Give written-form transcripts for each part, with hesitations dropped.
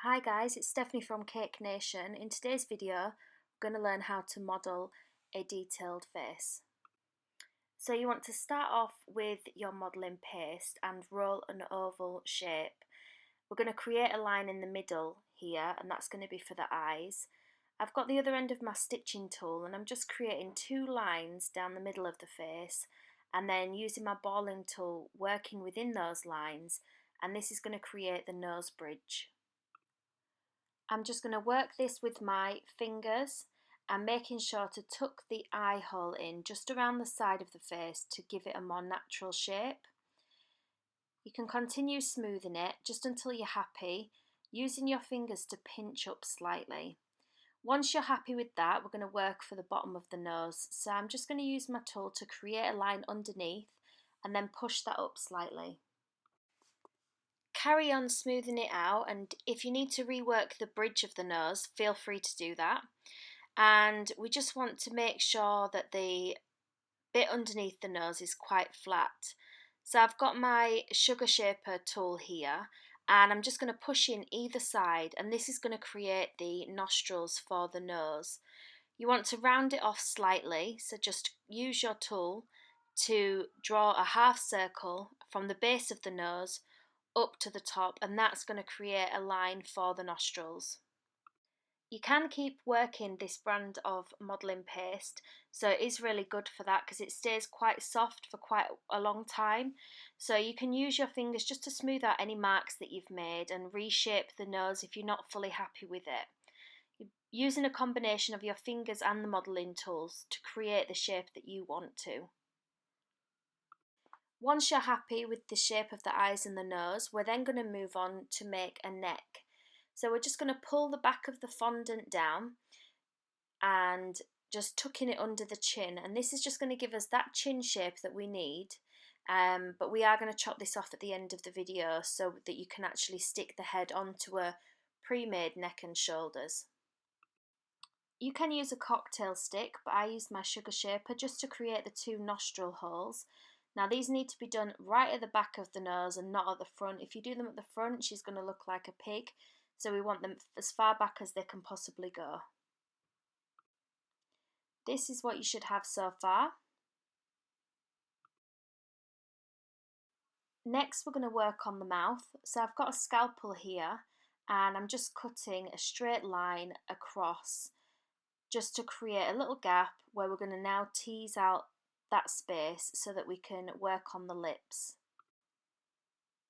Hi guys, it's Stephanie from Cake Nation. In today's video, we're going to learn how to model a detailed face. So you want to start off with your modelling paste and roll an oval shape. We're going to create a line in the middle here, and that's going to be for the eyes. I've got the other end of my stitching tool and I'm just creating two lines down the middle of the face, and then using my balling tool working within those lines, and this is going to create the nose bridge. I'm just going to work this with my fingers and making sure to tuck the eye hole in just around the side of the face to give it a more natural shape. You can continue smoothing it just until you're happy, using your fingers to pinch up slightly. Once you're happy with that, we're going to work for the bottom of the nose. So I'm just going to use my tool to create a line underneath and then push that up slightly. Carry on smoothing it out, and if you need to rework the bridge of the nose, feel free to do that. And we just want to make sure that the bit underneath the nose is quite flat. So I've got my sugar shaper tool here and I'm just going to push in either side, and this is going to create the nostrils for the nose. You want to round it off slightly, so just use your tool to draw a half circle from the base of the nose up to the top, and that's going to create a line for the nostrils. You can keep working this brand of modelling paste, so it is really good for that because it stays quite soft for quite a long time. So you can use your fingers just to smooth out any marks that you've made and reshape the nose if you're not fully happy with it. You're using a combination of your fingers and the modelling tools to create the shape that you want to. Once you're happy with the shape of the eyes and the nose, we're then going to move on to make a neck. So we're just going to pull the back of the fondant down and just tucking it under the chin, and this is just going to give us that chin shape that we need, but we are going to chop this off at the end of the video so that you can actually stick the head onto a pre-made neck and shoulders. You can use a cocktail stick, but I used my sugar shaper just to create the two nostril holes. Now these need to be done right at the back of the nose and not at the front. If you do them at the front, she's going to look like a pig, so we want them as far back as they can possibly go. This is what you should have so far. Next we're going to work on the mouth. So I've got a scalpel here and I'm just cutting a straight line across just to create a little gap where we're going to now tease out that space so that we can work on the lips.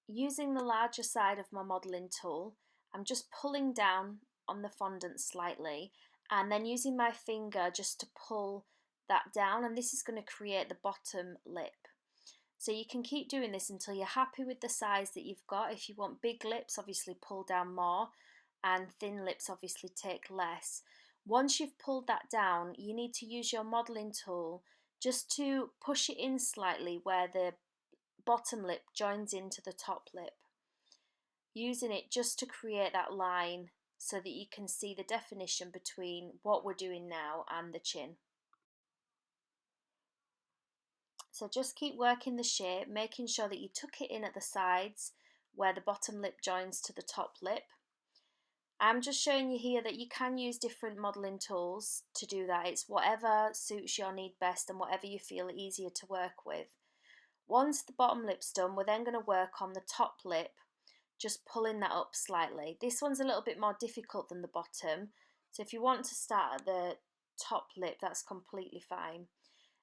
Using the larger side of my modelling tool, I'm just pulling down on the fondant slightly and then using my finger just to pull that down, and this is going to create the bottom lip. So you can keep doing this until you're happy with the size that you've got. If you want big lips, obviously pull down more, and thin lips obviously take less. Once you've pulled that down, you need to use your modelling tool just to push it in slightly where the bottom lip joins into the top lip, using it just to create that line so that you can see the definition between what we're doing now and the chin. So just keep working the shape, making sure that you tuck it in at the sides where the bottom lip joins to the top lip. I'm just showing you here that you can use different modelling tools to do that. It's whatever suits your need best and whatever you feel easier to work with. Once the bottom lip's done, we're then going to work on the top lip, just pulling that up slightly. This one's a little bit more difficult than the bottom, so if you want to start at the top lip, that's completely fine.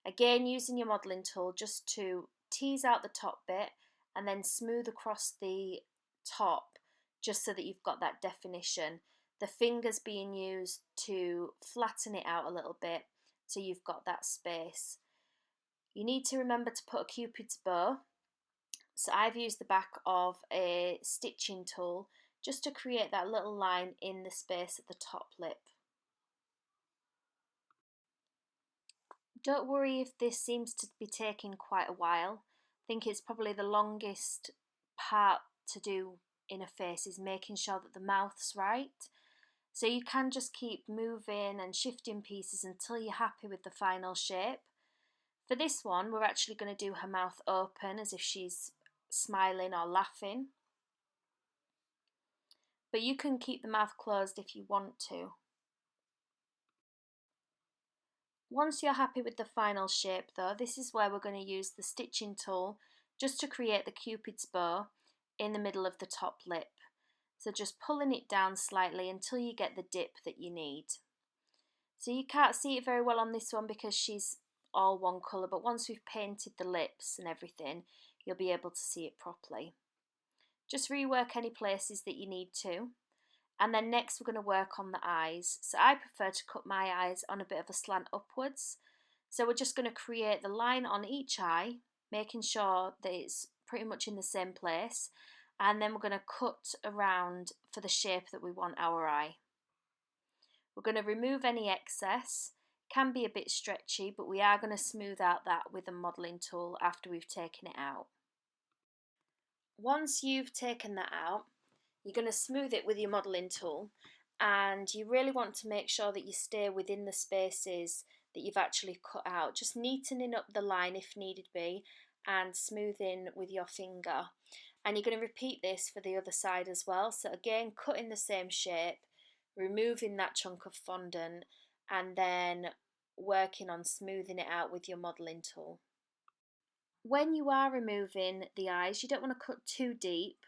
Again, using your modelling tool just to tease out the top bit and then smooth across the top just so that you've got that definition. The fingers being used to flatten it out a little bit so you've got that space. You need to remember to put a cupid's bow. So I've used the back of a stitching tool just to create that little line in the space at the top lip. Don't worry if this seems to be taking quite a while. I think it's probably the longest part to do in a face is making sure that the mouth's right. So you can just keep moving and shifting pieces until you're happy with the final shape. For this one, we're actually going to do her mouth open as if she's smiling or laughing. but you can keep the mouth closed if you want to. Once you're happy with the final shape though, this is where we're going to use the stitching tool just to create the Cupid's bow in the middle of the top lip. So just pulling it down slightly until you get the dip that you need. So you can't see it very well on this one because she's all one colour, but once we've painted the lips and everything, you'll be able to see it properly. Just rework any places that you need to. And then next we're going to work on the eyes. So I prefer to cut my eyes on a bit of a slant upwards. So we're just going to create the line on each eye, making sure that it's pretty much in the same place. And then we're going to cut around for the shape that we want our eye. We're going to remove any excess. Can be a bit stretchy, but we are going to smooth out that with a modelling tool after we've taken it out. Once you've taken that out, you're going to smooth it with your modelling tool, and you really want to make sure that you stay within the spaces that you've actually cut out, just neatening up the line if needed be and smoothing with your finger. And you're going to repeat this for the other side as well. So again, cutting the same shape, removing that chunk of fondant, and then working on smoothing it out with your modelling tool. When you are removing the eyes, you don't want to cut too deep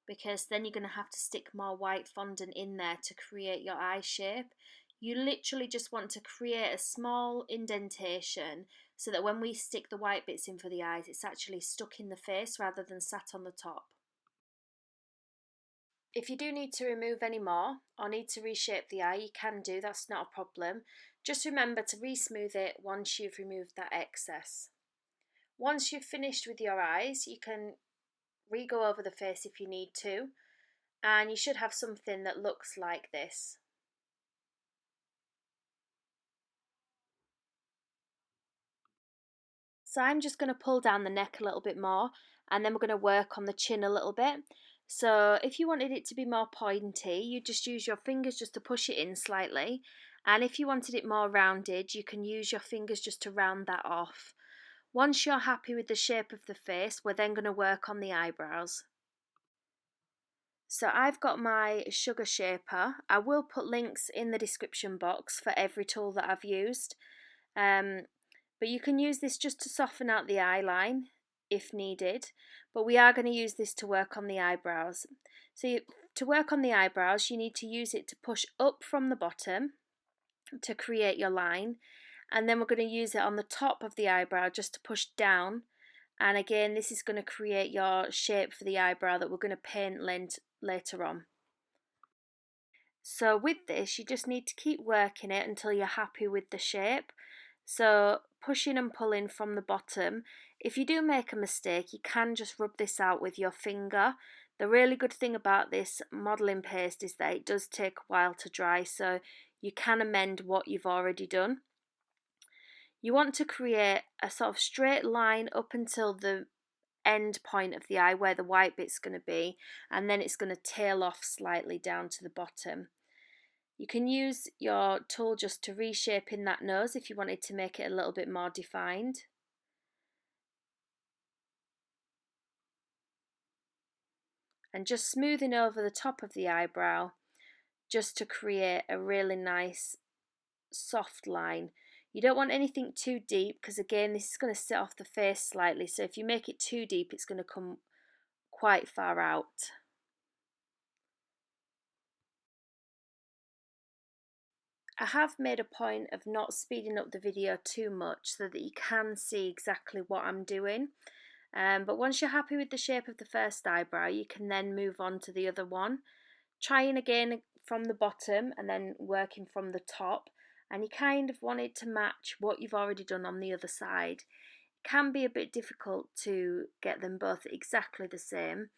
because then you're going to have to stick more white fondant in there to create your eye shape. You literally just want to create a small indentation so that when we stick the white bits in for the eyes, it's actually stuck in the face rather than sat on the top. If you do need to remove any more or need to reshape the eye, you can do, that's not a problem. Just remember to re-smooth it once you've removed that excess. Once you've finished with your eyes, you can re-go over the face if you need to, and you should have something that looks like this. So I'm just going to pull down the neck a little bit more, and then we're going to work on the chin a little bit. So if you wanted it to be more pointy, you just use your fingers just to push it in slightly, and if you wanted it more rounded, you can use your fingers just to round that off. Once you're happy with the shape of the face, we're then going to work on the eyebrows. So I've got my sugar shaper. I will put links in the description box for every tool that I've used. But you can use this just to soften out the eye line if needed. But we are going to use this to work on the eyebrows. So to work on the eyebrows, you need to use it to push up from the bottom to create your line. And then we're going to use it on the top of the eyebrow just to push down. And again, this is going to create your shape for the eyebrow that we're going to paint later on. So with this, you just need to keep working it until you're happy with the shape. So pushing and pulling from the bottom. If you do make a mistake, you can just rub this out with your finger. The really good thing about this modelling paste is that it does take a while to dry, so you can amend what you've already done. You want to create a sort of straight line up until the end point of the eye where the white bit's going to be, and then it's going to tail off slightly down to the bottom. You can use your tool just to reshape in that nose if you wanted to make it a little bit more defined. And just smoothing over the top of the eyebrow just to create a really nice soft line. You don't want anything too deep because again this is going to sit off the face slightly, so if you make it too deep it's going to come quite far out. I have made a point of not speeding up the video too much so that you can see exactly what I'm doing. But once you're happy with the shape of the first eyebrow, you can then move on to the other one. Trying again from the bottom and then working from the top. And you kind of want it to match what you've already done on the other side. It can be a bit difficult to get them both exactly the same.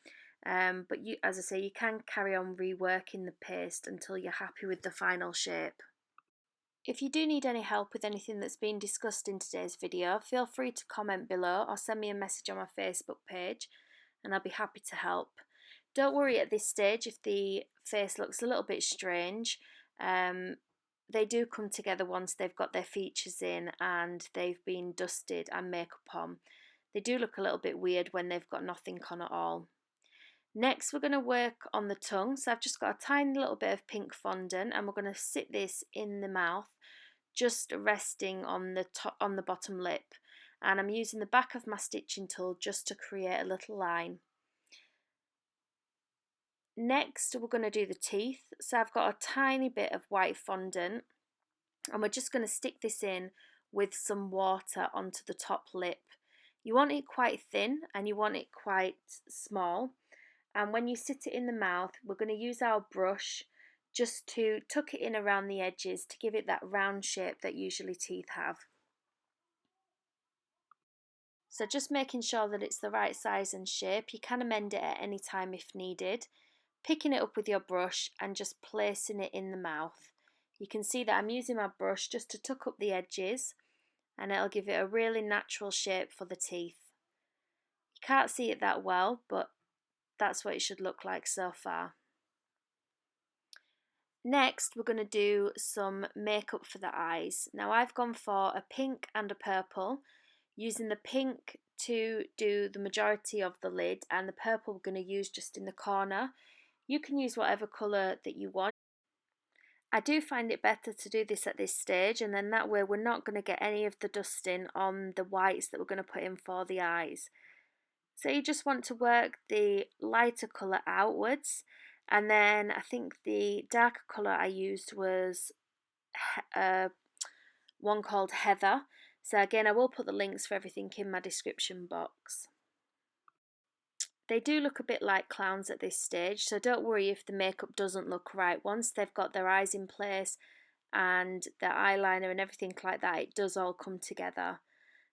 But you, as I say, you can carry on reworking the paste until you're happy with the final shape. If you do need any help with anything that's been discussed in today's video, feel free to comment below or send me a message on my Facebook page and I'll be happy to help. Don't worry at this stage if the face looks a little bit strange. They do come together once they've got their features in and they've been dusted and makeup on. They do look a little bit weird when they've got nothing on at all. Next, we're going to work on the tongue. So I've just got a tiny little bit of pink fondant, and we're going to sit this in the mouth, just resting on the top, on the bottom lip. And I'm using the back of my stitching tool just to create a little line. Next, we're going to do the teeth. So I've got a tiny bit of white fondant, and we're just going to stick this in with some water onto the top lip. You want it quite thin and you want it quite small. And when you sit it in the mouth, we're going to use our brush just to tuck it in around the edges to give it that round shape that usually teeth have. So just making sure that it's the right size and shape. You can amend it at any time if needed. Picking it up with your brush and just placing it in the mouth. You can see that I'm using my brush just to tuck up the edges, and it'll give it a really natural shape for the teeth. You can't see it that well, but that's what it should look like so far. Next, we're going to do some makeup for the eyes. Now I've gone for a pink and a purple, using the pink to do the majority of the lid and the purple we're going to use just in the corner. You can use whatever colour that you want. I do find it better to do this at this stage, and then that way we're not going to get any of the dusting on the whites that we're going to put in for the eyes. So you just want to work the lighter colour outwards, and then I think the darker colour I used was one called Heather. So again, I will put the links for everything in my description box. They do look a bit like clowns at this stage, so don't worry if the makeup doesn't look right. Once they've got their eyes in place and their eyeliner and everything like that, it does all come together.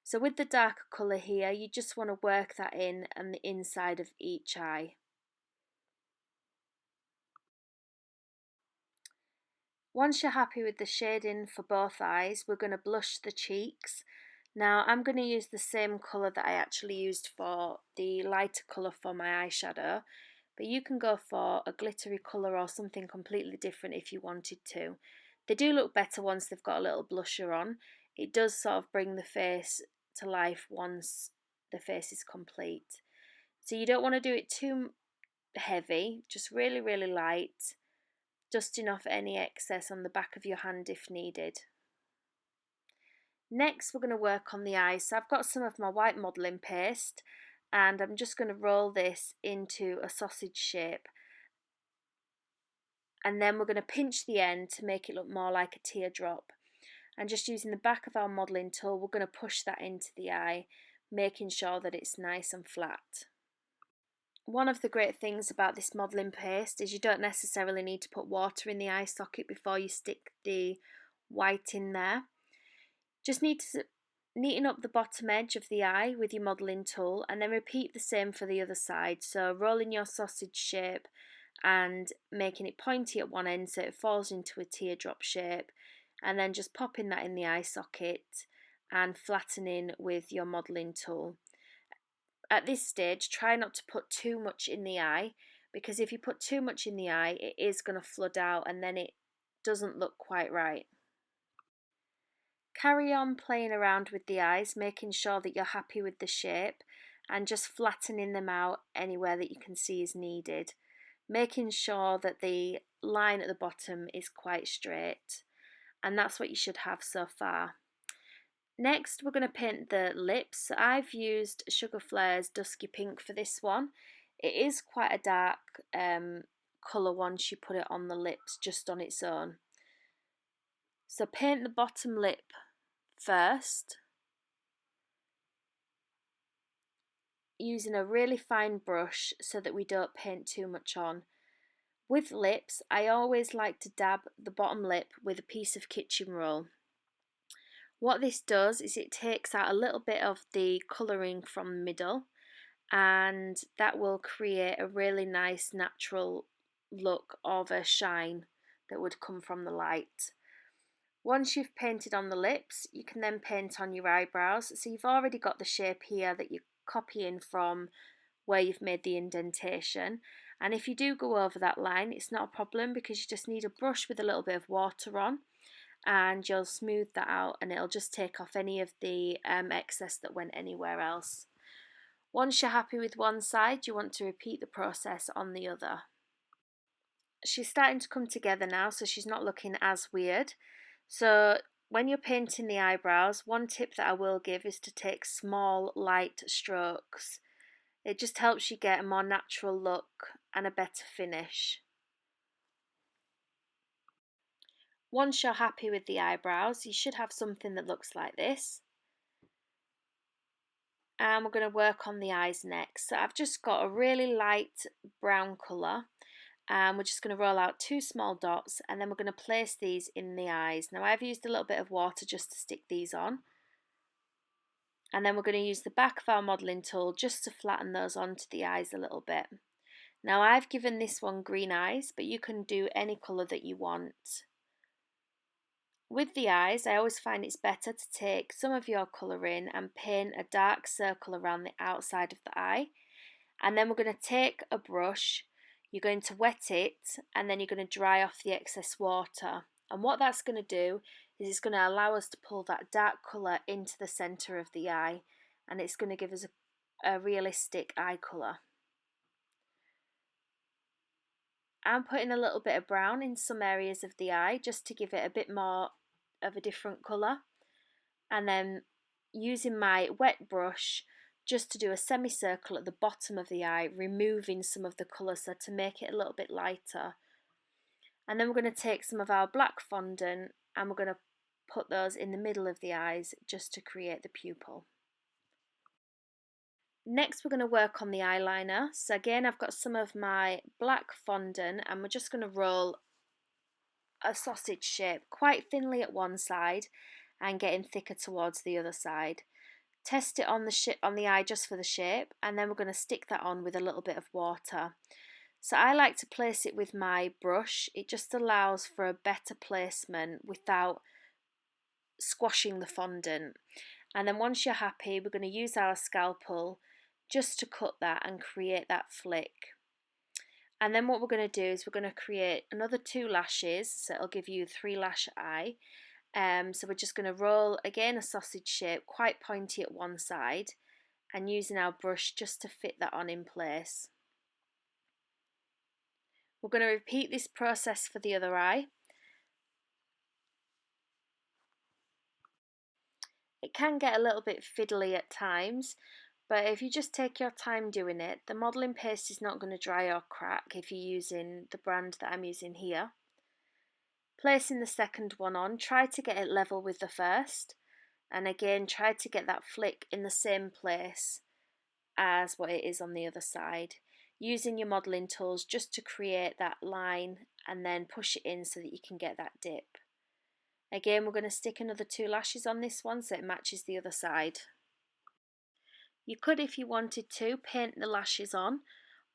So with the darker colour here, you just want to work that in on the inside of each eye. Once you're happy with the shading for both eyes, we're going to blush the cheeks. Now I'm going to use the same colour that I actually used for the lighter colour for my eyeshadow, but you can go for a glittery colour or something completely different if you wanted to. They do look better once they've got a little blusher on. It does sort of bring the face to life once the face is complete. So you don't want to do it too heavy, just really, really light, dusting off any excess on the back of your hand if needed. Next, we're going to work on the eyes. So I've got some of my white modelling paste, and I'm just going to roll this into a sausage shape. And then we're going to pinch the end to make it look more like a teardrop. And just using the back of our modelling tool, we're going to push that into the eye, making sure that it's nice and flat. One of the great things about this modelling paste is you don't necessarily need to put water in the eye socket before you stick the white in there. Just need to neaten up the bottom edge of the eye with your modelling tool, and then repeat the same for the other side. So rolling your sausage shape and making it pointy at one end so it falls into a teardrop shape, and then just popping that in the eye socket and flattening with your modelling tool. At this stage, try not to put too much in the eye, because if you put too much in the eye, it is going to flood out and then it doesn't look quite right. Carry on playing around with the eyes, making sure that you're happy with the shape and just flattening them out anywhere that you can see is needed. Making sure that the line at the bottom is quite straight, and that's what you should have so far. Next, we're going to paint the lips. I've used Sugar Flare's Dusky Pink for this one. It is quite a dark colour once you put it on the lips just on its own. So paint the bottom lip first, using a really fine brush so that we don't paint too much on. With lips, I always like to dab the bottom lip with a piece of kitchen roll. What this does is it takes out a little bit of the colouring from the middle, and that will create a really nice natural look of a shine that would come from the light. Once you've painted on the lips, you can then paint on your eyebrows. So you've already got the shape here that you're copying from where you've made the indentation. And if you do go over that line, it's not a problem, because you just need a brush with a little bit of water on, and you'll smooth that out and it'll just take off any of the excess that went anywhere else. Once you're happy with one side, you want to repeat the process on the other. She's starting to come together now, so she's not looking as weird. So when you're painting the eyebrows, one tip that I will give is to take small, light strokes. It just helps you get a more natural look and a better finish. Once you're happy with the eyebrows, you should have something that looks like this. And we're going to work on the eyes next. So I've just got a really light brown colour, and we're just going to roll out 2 small dots, and then we're going to place these in the eyes. Now I've used a little bit of water just to stick these on, and then we're going to use the back of our modelling tool just to flatten those onto the eyes a little bit. Now I've given this one green eyes, but you can do any colour that you want. With the eyes, I always find it's better to take some of your colour in and paint a dark circle around the outside of the eye. And then we're going to take a brush, you're going to wet it, and then you're going to dry off the excess water. And what that's going to do is it's going to allow us to pull that dark colour into the centre of the eye, and it's going to give us a realistic eye colour. I'm putting a little bit of brown in some areas of the eye just to give it a bit more of a different colour, and then using my wet brush just to do a semicircle at the bottom of the eye, removing some of the colour so to make it a little bit lighter. And then we're going to take some of our black fondant and we're going to put those in the middle of the eyes just to create the pupil. Next we're going to work on the eyeliner. So again, I've got some of my black fondant and we're just going to roll a sausage shape quite thinly at one side and getting thicker towards the other side. Test it on the eye just for the shape, and then we're going to stick that on with a little bit of water. So I like to place it with my brush. It just allows for a better placement without squashing the fondant. And then once you're happy, we're going to use our scalpel just to cut that and create that flick. And then what we're going to do is we're going to create another 2 lashes, so it'll give you a 3-lash eye. So we're just going to roll again a sausage shape, quite pointy at one side, and using our brush just to fit that on in place. We're going to repeat this process for the other eye. It can get a little bit fiddly at times, but if you just take your time doing it, the modelling paste is not going to dry or crack if you're using the brand that I'm using here. Placing the second one on, try to get it level with the first, and again try to get that flick in the same place as what it is on the other side, using your modelling tools just to create that line and then push it in so that you can get that dip. Again, we're going to stick another 2 lashes on this one so it matches the other side. You could, if you wanted to, paint the lashes on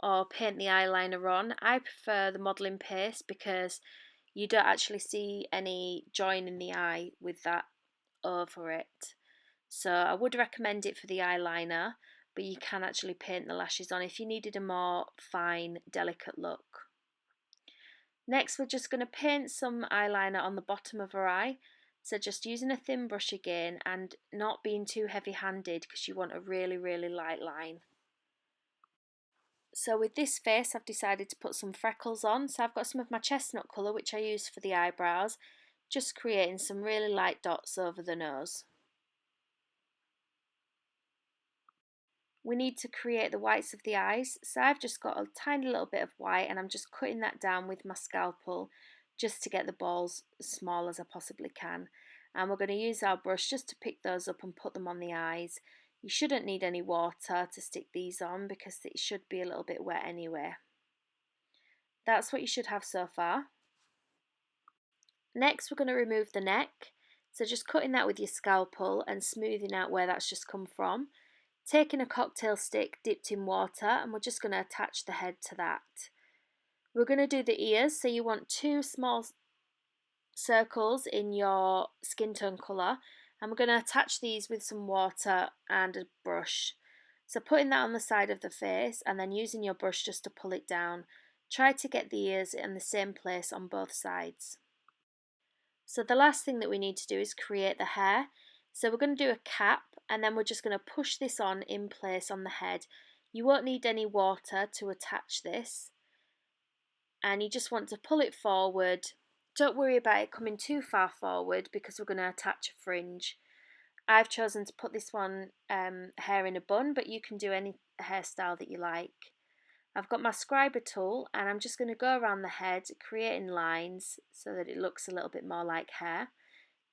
or paint the eyeliner on. I prefer the modelling paste because you don't actually see any join in the eye with that over it. So I would recommend it for the eyeliner, but you can actually paint the lashes on if you needed a more fine, delicate look. Next, we're just going to paint some eyeliner on the bottom of her eye. So just using a thin brush again and not being too heavy-handed because you want a really, really light line. So with this face, I've decided to put some freckles on. So I've got some of my chestnut colour, which I used for the eyebrows, just creating some really light dots over the nose. We need to create the whites of the eyes, so I've just got a tiny little bit of white and I'm just cutting that down with my scalpel just to get the balls as small as I possibly can. And we're going to use our brush just to pick those up and put them on the eyes. You shouldn't need any water to stick these on because it should be a little bit wet anyway. That's what you should have so far. Next we're going to remove the neck, so just cutting that with your scalpel and smoothing out where that's just come from. Taking a cocktail stick dipped in water and we're just going to attach the head to that. We're going to do the ears, so you want 2 small circles in your skin tone colour and we're going to attach these with some water and a brush. So putting that on the side of the face and then using your brush just to pull it down. Try to get the ears in the same place on both sides. So the last thing that we need to do is create the hair. So we're going to do a cap and then we're just going to push this on in place on the head. You won't need any water to attach this, and you just want to pull it forward. Don't worry about it coming too far forward because we're going to attach a fringe. I've chosen to put this one hair in a bun, but you can do any hairstyle that you like. I've got my scriber tool and I'm just going to go around the head, creating lines so that it looks a little bit more like hair.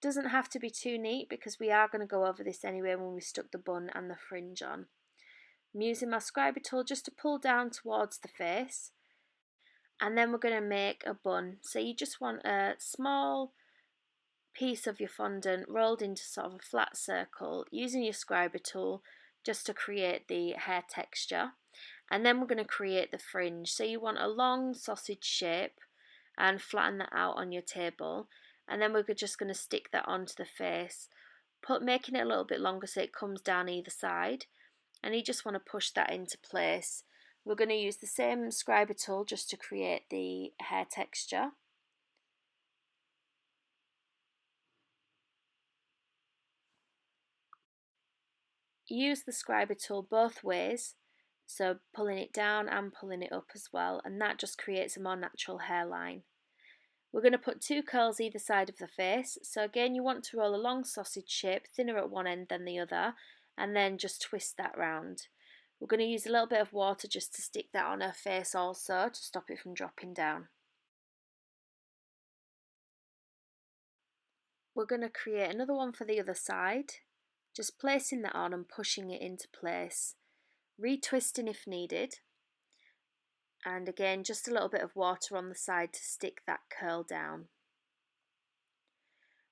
Doesn't have to be too neat because we are going to go over this anyway when we stuck the bun and the fringe on. I'm using my scriber tool just to pull down towards the face, and then we're going to make a bun. So you just want a small piece of your fondant rolled into sort of a flat circle using your scriber tool just to create the hair texture, and then we're going to create the fringe. So you want a long sausage shape and flatten that out on your table, and then we're just going to stick that onto the face, making it a little bit longer so it comes down either side, and you just want to push that into place. We're going to use the same scriber tool just to create the hair texture. Use the scriber tool both ways, so pulling it down and pulling it up as well, and that just creates a more natural hairline. We're going to put 2 curls either side of the face, so again you want to roll a long sausage shape, thinner at one end than the other, and then just twist that round. We're going to use a little bit of water just to stick that on her face also to stop it from dropping down. We're going to create another one for the other side, just placing that on and pushing it into place, retwisting if needed, and again just a little bit of water on the side to stick that curl down.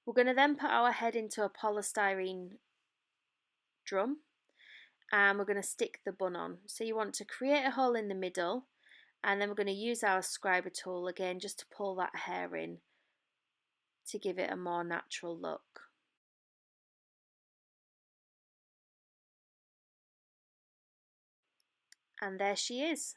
We're going to then put our head into a polystyrene drum and we're going to stick the bun on. So you want to create a hole in the middle, and then we're going to use our scriber tool again just to pull that hair in to give it a more natural look. And there she is.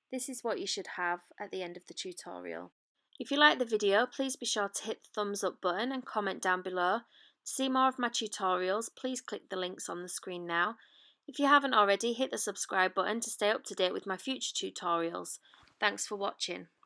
This is what you should have at the end of the tutorial. If you like the video, please be sure to hit the thumbs up button and comment down below. To see more of my tutorials, please click the links on the screen now. If you haven't already, hit the subscribe button to stay up to date with my future tutorials. Thanks for watching.